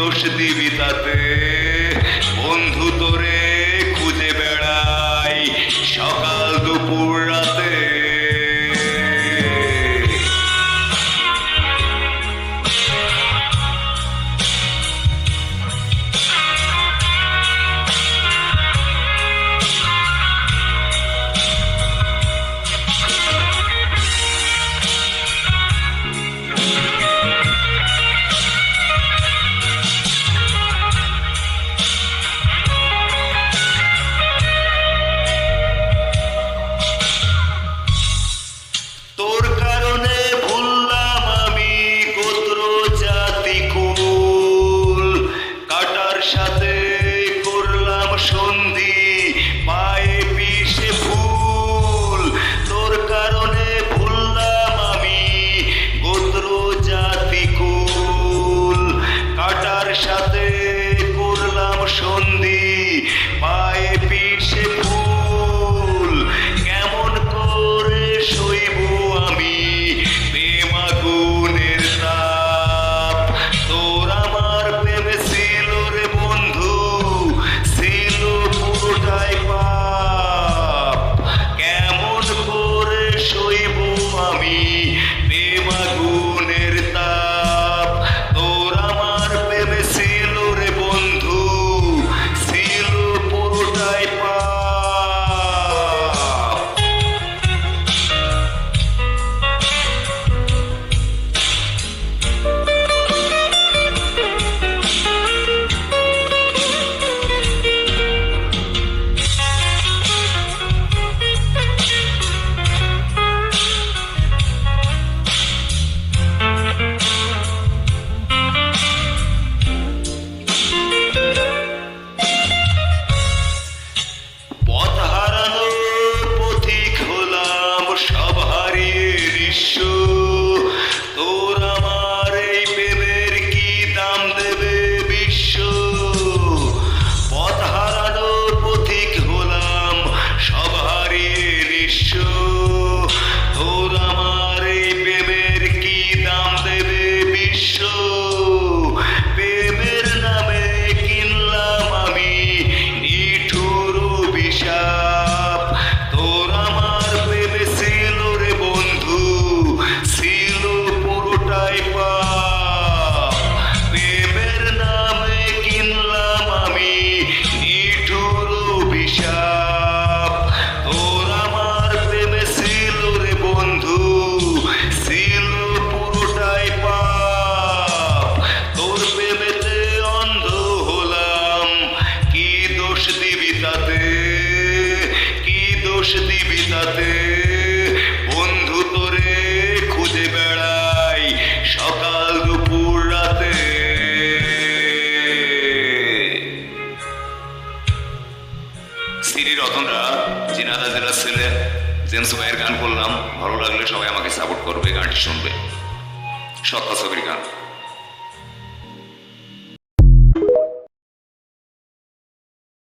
দোষ দিবি তাতে বন্ধু তোরে খুঁজে বেড়াই সকাল দুপুর রাতে। তোর কারণে ভুললাম আমি গোত্র জাতি কুল, কাটার সাথে করলাম সন্ধি পায়ে পিষে ভুল। তোর কারণে ভুললাম আমি গোত্র জাতি কুল, কাটার সাথে করলাম সন্ধি পায়ে পিষে ভুল। কেমন করে সইব আমি প্রেম আগুনের তাপ, তোর আমার প্রেমে ছিল রে বন্ধু ছিল পুরোটাই পাপ। কেমন করে সইব আমি প্রেম আগুনের তাপ, তোর আমার প্রেমে ছিল রে বন্ধু ছিল পুরোটাই পাপ। পথ হারানো পথিক হলাম সব হারিয়ে নিঃস্ব, তোর আমার এই প্রেমের কি দাম দেবে বিশ্ব। পথ হারানো পথিক হলাম সব হারিয়ে নিঃস্ব, তোর আমার এই প্রেমের কি দাম দেবে বিশ্ব। প্রেমের নামে কিনলাম আমি নিঠুর অভিশাপ, তোর আমার প্রেমে ছিল রে বন্ধু ছিল পুরোটাই পাপ। প্রেমের নামে কিনলাম আমি নিঠুর অভিশাপ, তোর আমার প্রেমে ছিল রে বন্ধু ছিল পুরোটাই পাপ। তোর প্রেমেতে অন্ধ হলাম কি দোষ দিবি তাতে, কি দোষ দিবি তাতে বন্ধু তোরে খুঁজে বেড়াই সকাল দুপুর রাতে। শ্রী রতনরা জিনাদা জেলার ছেলে জেমস ভাইয়ের গান করলাম। ভালো লাগলে সবাই আমাকে সাপোর্ট করবে, গানটি শুনবে। সত্তা ছবির গান।